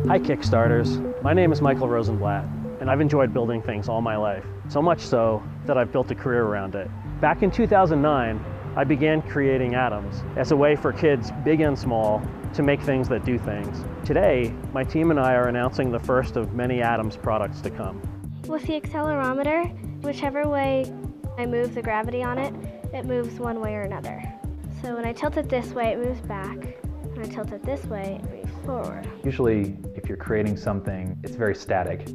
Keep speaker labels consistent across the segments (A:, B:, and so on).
A: Hi Kickstarters, my name is Michael Rosenblatt, and I've enjoyed building things all my life, so much so that I've built a career around it. Back in 2009, I began creating atoms as a way for kids, big and small, to make things that do things. Today, my team and I are announcing the first of many atoms products to come.
B: With the accelerometer, whichever way I move the gravity on it, it moves one way or another. So when I tilt it this way, it moves back. When I tilt it this way, it moves forward.
C: Usually, if you're creating something, it's very static.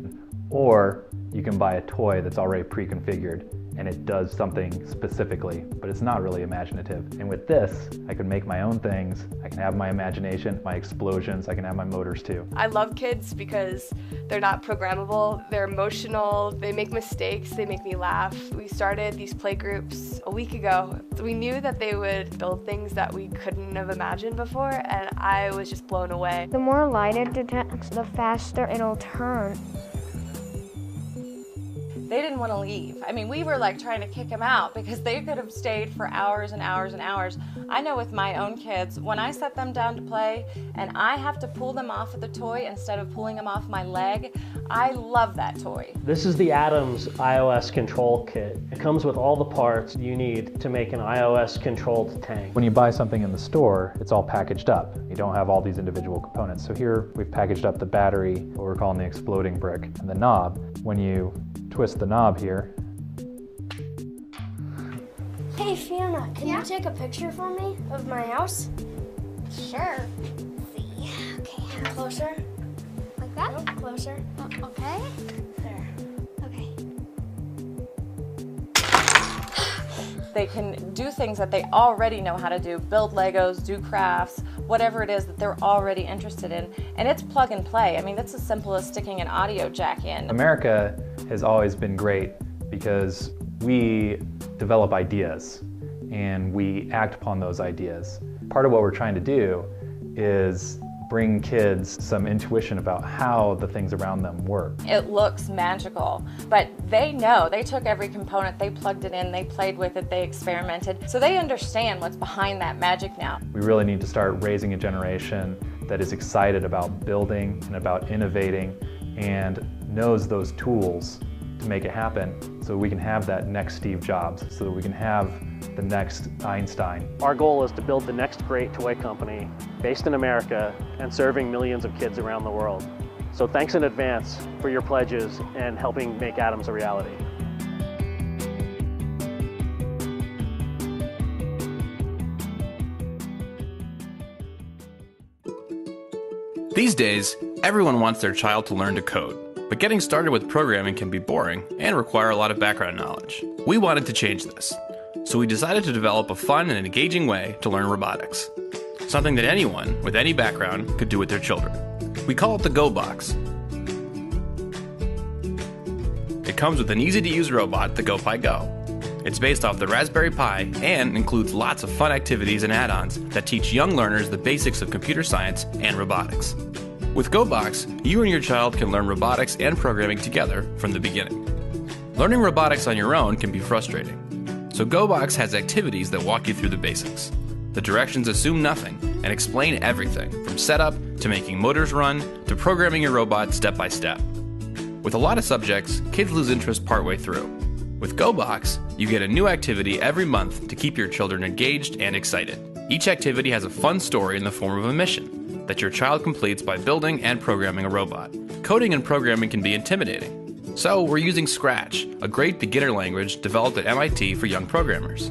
C: Or you can buy a toy that's already pre-configured and it does something specifically, but it's not really imaginative. And with this, I can make my own things. I can have my imagination, my explosions, I can have my motors too.
D: I love kids because they're not programmable, they're emotional, they make mistakes, they make me laugh. We started these play groups a week ago. We knew that they would build things that we couldn't have imagined before, and I was just blown away.
B: The more light it detects, the faster it'll turn.
E: They didn't want to leave. I mean, we were like trying to kick them out because they could have stayed for hours and hours and hours. I know with my own kids, when I set them down to play and I have to pull them off of the toy instead of pulling them off my leg, I love that toy.
A: This is the Atoms iOS control kit. It comes with all the parts you need to make an iOS controlled tank.
C: When you buy something in the store, it's all packaged up. You don't have all these individual components. So here we've packaged up the battery, what we're calling the exploding brick, and the knob. When you twist the knob here.
B: Hey Fiona, can you take a picture for me of my house? Sure. Let's see. Okay, closer. Like that? Nope, closer. Okay. There. Okay.
E: They can do things that they already know how to do, build Legos, do crafts, whatever it is that they're already interested in. And it's plug and play. I mean, that's as simple as sticking an audio jack in.
C: America has always been great because we develop ideas and we act upon those ideas. Part of what we're trying to do is bring kids some intuition about how the things around them work.
E: It looks magical, but they know. They took every component, they plugged it in, they played with it, they experimented, so they understand what's behind that magic now.
C: We really need to start raising a generation that is excited about building and about innovating and knows those tools to make it happen so we can have that next Steve Jobs, so that we can have the next Einstein.
A: Our goal is to build the next great toy company based in America and serving millions of kids around the world. So thanks in advance for your pledges and helping make Atoms a reality.
F: These days, everyone wants their child to learn to code. But getting started with programming can be boring and require a lot of background knowledge. We wanted to change this, so we decided to develop a fun and engaging way to learn robotics. Something that anyone with any background could do with their children. We call it the Go Box. It comes with an easy-to-use robot, the GoPi Go. It's based off the Raspberry Pi and includes lots of fun activities and add-ons that teach young learners the basics of computer science and robotics. With GoBox, you and your child can learn robotics and programming together from the beginning. Learning robotics on your own can be frustrating, so GoBox has activities that walk you through the basics. The directions assume nothing and explain everything, from setup to making motors run to programming your robot step by step. With a lot of subjects, kids lose interest partway through. With GoBox, you get a new activity every month to keep your children engaged and excited. Each activity has a fun story in the form of a mission that your child completes by building and programming a robot. Coding and programming can be intimidating, so we're using Scratch, a great beginner language developed at MIT for young programmers.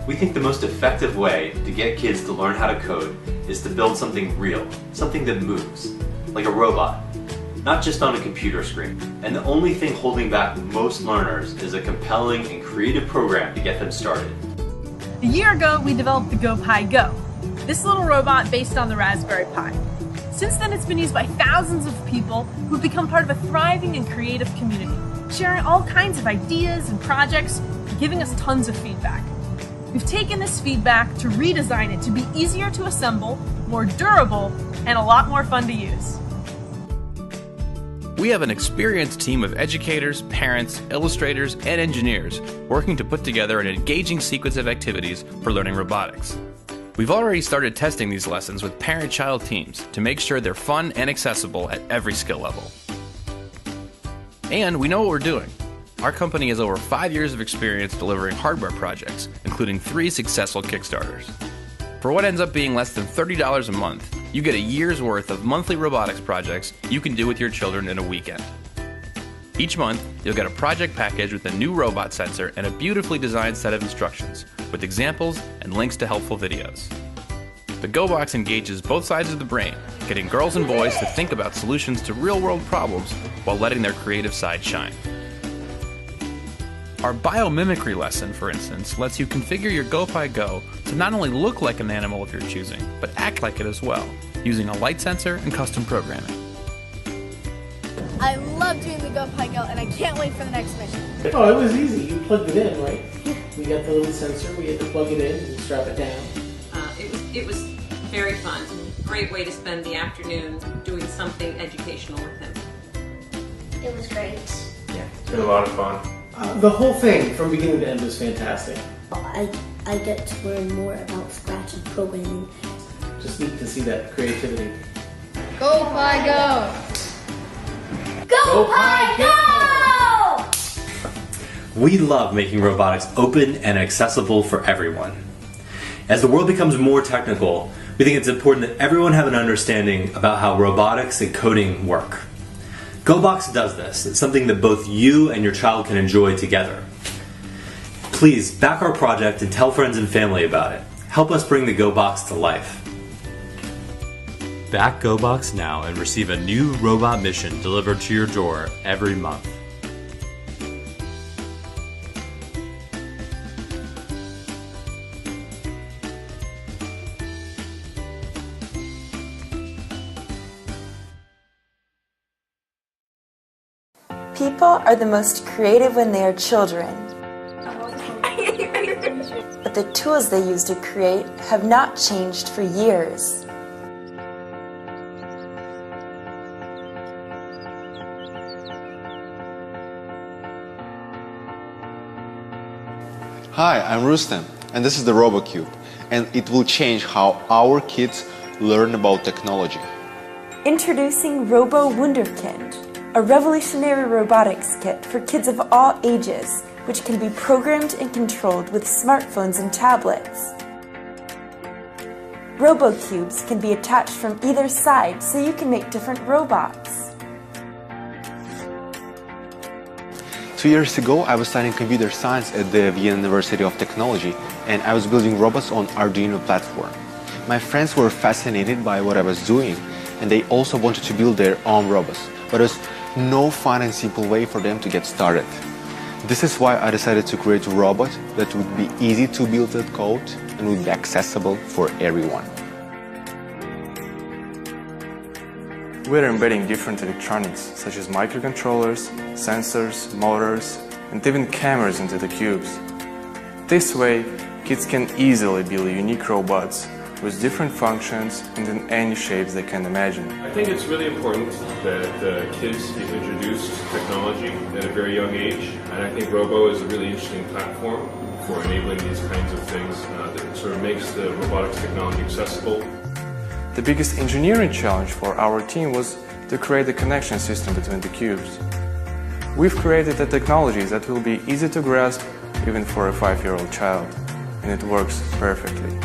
G: We think the most effective way to get kids to learn how to code is to build something real, something that moves, like a robot, not just on a computer screen. And the only thing holding back most learners is a compelling and creative program to get them started.
H: A year ago, we developed the GoPi Go, this little robot based on the Raspberry Pi. Since then, it's been used by thousands of people who've become part of a thriving and creative community, sharing all kinds of ideas and projects, and giving us tons of feedback. We've taken this feedback to redesign it to be easier to assemble, more durable, and a lot more fun to use.
F: We have an experienced team of educators, parents, illustrators, and engineers working to put together an engaging sequence of activities for learning robotics. We've already started testing these lessons with parent-child teams to make sure they're fun and accessible at every skill level. And we know what we're doing. Our company has over 5 years of experience delivering hardware projects, including 3 successful Kickstarters. For what ends up being less than $30 a month, you get a year's worth of monthly robotics projects you can do with your children in a weekend. Each month, you'll get a project package with a new robot sensor and a beautifully designed set of instructions, with examples and links to helpful videos. The GoBox engages both sides of the brain, getting girls and boys to think about solutions to real-world problems while letting their creative side shine. Our biomimicry lesson, for instance, lets you configure your GoPi Go to not only look like an animal of your choosing, but act like it as well, using a light sensor and custom programming.
B: I love doing the GoPi Go, and I can't wait for the next mission.
I: Oh, it was easy. You plugged it in, right? We got the little sensor. We had to plug it in and strap it down.
J: It was very fun. Great way to spend the afternoon doing something educational with him.
B: It was great.
K: Yeah, it's been a lot of fun.
I: The whole thing, from beginning to end, was fantastic.
L: I get to learn more about Scratch and programming.
I: Just neat to see that creativity.
B: GoPi Go!
I: GoPi
B: Go!
G: We love making robotics open and accessible for everyone. As the world becomes more technical, we think it's important that everyone have an understanding about how robotics and coding work. GoBox does this. It's something that both you and your child can enjoy together. Please back our project and tell friends and family about it. Help us bring the GoBox to life.
M: Back GoBox now and receive a new robot mission delivered to your door every month.
N: People are the most creative when they are children. But the tools they use to create have not changed for years.
O: Hi, I'm Rustem, and this is the RoboCube, and it will change how our kids learn about technology.
N: Introducing Robo Wunderkind, a revolutionary robotics kit for kids of all ages, which can be programmed and controlled with smartphones and tablets. RoboCubes can be attached from either side so you can make different robots.
O: 2 years ago, I was studying computer science at the Vienna University of Technology, and I was building robots on Arduino platform. My friends were fascinated by what I was doing, and they also wanted to build their own robots, but there was no fun and simple way for them to get started. This is why I decided to create a robot that would be easy to build with code and would be accessible for everyone.
K: We're embedding different electronics, such as microcontrollers, sensors, motors, and even cameras into the cubes. This way, kids can easily build unique robots with different functions and in any shapes they can imagine.
P: I think it's really important that kids get introduced to technology at a very young age, and I think Robo is a really interesting platform for enabling these kinds of things that sort of makes the robotics technology accessible.
K: The biggest engineering challenge for our team was to create a connection system between the cubes. We've created a technology that will be easy to grasp even for a 5-year-old child, and it works perfectly.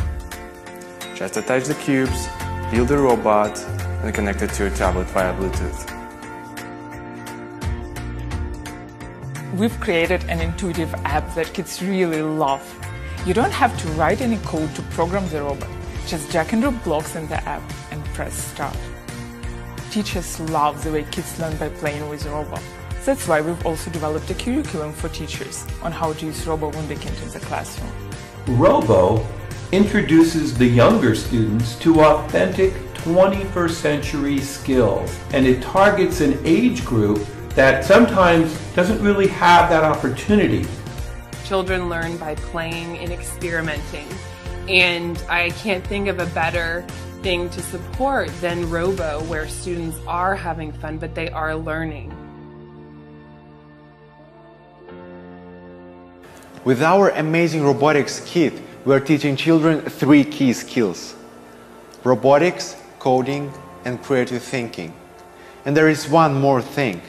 K: Just attach the cubes, build a robot, and connect it to your tablet via Bluetooth.
Q: We've created an intuitive app that kids really love. You don't have to write any code to program the robot. Just drag and drop blocks in the app and press start. Teachers love the way kids learn by playing with Robo. That's why we've also developed a curriculum for teachers on how to use Robo Wunderkind in the classroom.
R: Robo introduces the younger students to authentic 21st century skills, and it targets an age group that sometimes doesn't really have that opportunity.
S: Children learn by playing and experimenting. And I can't think of a better thing to support than Robo, where students are having fun, but they are learning.
O: With our amazing robotics kit, we're teaching children 3 key skills: robotics, coding, and creative thinking. And there is one more thing.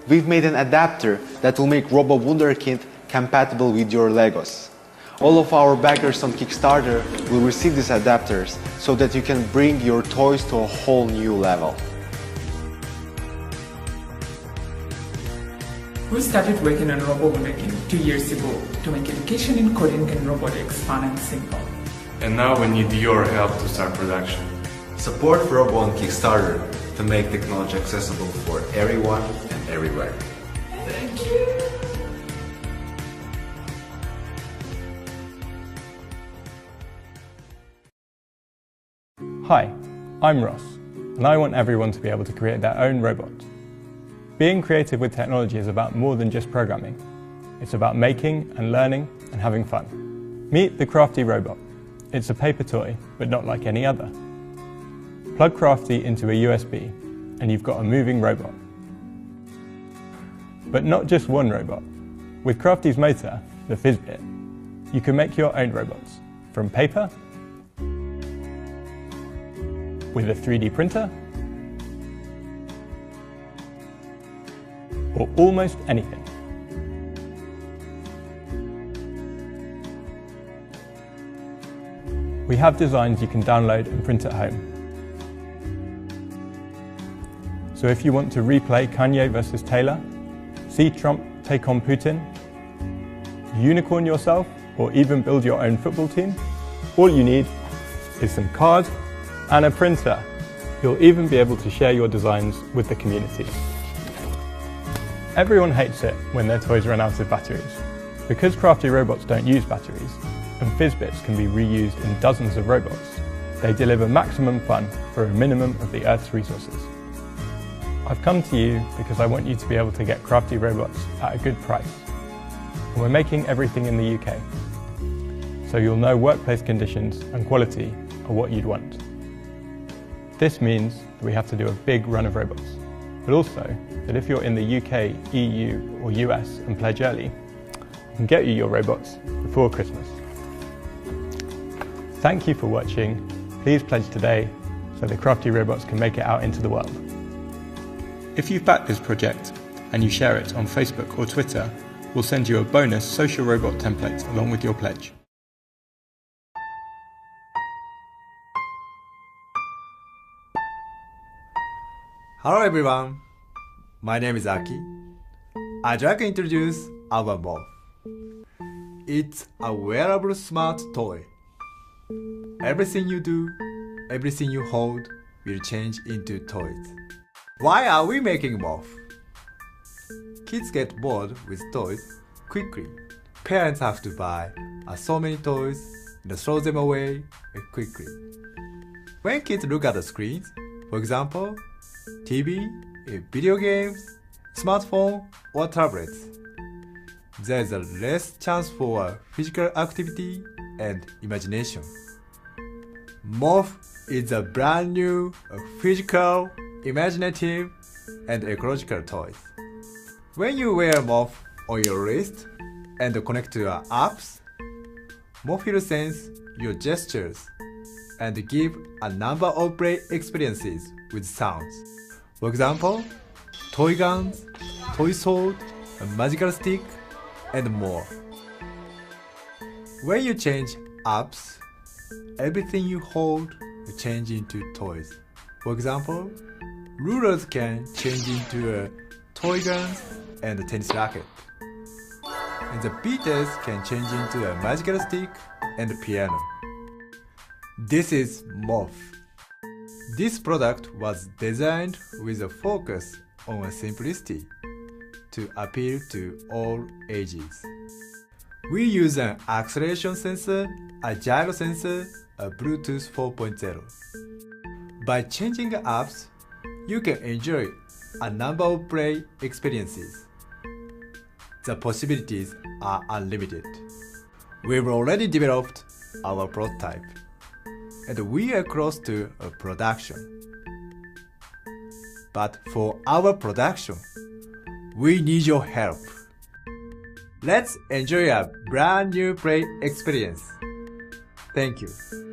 O: We've made an adapter that will make Robo Wunderkind compatible with your Legos. All of our backers on Kickstarter will receive these adapters so that you can bring your toys to a whole new level.
Q: We started working on Robo Wunderkind 2 years ago to make education in coding and robotics fun and simple.
K: And now we need your help to start production.
T: Support Robo on Kickstarter to make technology accessible for everyone and everywhere.
Q: Thank you.
U: Hi, I'm Ross, and I want everyone to be able to create their own robot. Being creative with technology is about more than just programming. It's about making and learning and having fun. Meet the Crafty Robot. It's a paper toy, but not like any other. Plug Crafty into a USB, and you've got a moving robot. But not just one robot. With Crafty's motor, the Fizzbit, you can make your own robots, from paper, with a 3D printer, or almost anything. We have designs you can download and print at home. So if you want to replay Kanye versus Taylor, see Trump take on Putin, unicorn yourself, or even build your own football team, all you need is some cards and a printer. You'll even be able to share your designs with the community. Everyone hates it when their toys run out of batteries. Because Crafty robots don't use batteries, and Fizzbits can be reused in dozens of robots, they deliver maximum fun for a minimum of the Earth's resources. I've come to you because I want you to be able to get Crafty robots at a good price. And we're making everything in the UK, so you'll know workplace conditions and quality are what you'd want. This means that we have to do a big run of robots, but also that if you're in the UK, EU or US and pledge early, we can get you your robots before Christmas. Thank you for watching. Please pledge today so the Crafty robots can make it out into the world. If you've backed this project and you share it on Facebook or Twitter, we'll send you a bonus social robot template along with your pledge.
V: Hello everyone, my name is Aki. I'd like to introduce our Morph. It's a wearable smart toy. Everything you do, everything you hold will change into toys. Why are we making Morph? Kids get bored with toys quickly. Parents have to buy so many toys and throw them away quickly. When kids look at the screens, for example, TV, video games, smartphone, or tablets, there's a less chance for physical activity and imagination. Morph is a brand new physical, imaginative, and ecological toy. When you wear Morph on your wrist and connect to your apps, Morph will sense your gestures and give a number of play experiences with sounds. For example, toy guns, toy sword, a magical stick, and more. When you change apps, everything you hold will change into toys. For example, rulers can change into toy guns and a tennis racket. And the beaters can change into a magical stick and a piano. This is Morph. This product was designed with a focus on simplicity to appeal to all ages. We use an acceleration sensor, a gyro sensor, a Bluetooth 4.0. By changing the apps, you can enjoy a number of play experiences. The possibilities are unlimited. We've already developed our prototype, and we are close to a production. But for our production, we need your help. Let's enjoy a brand new play experience. Thank you.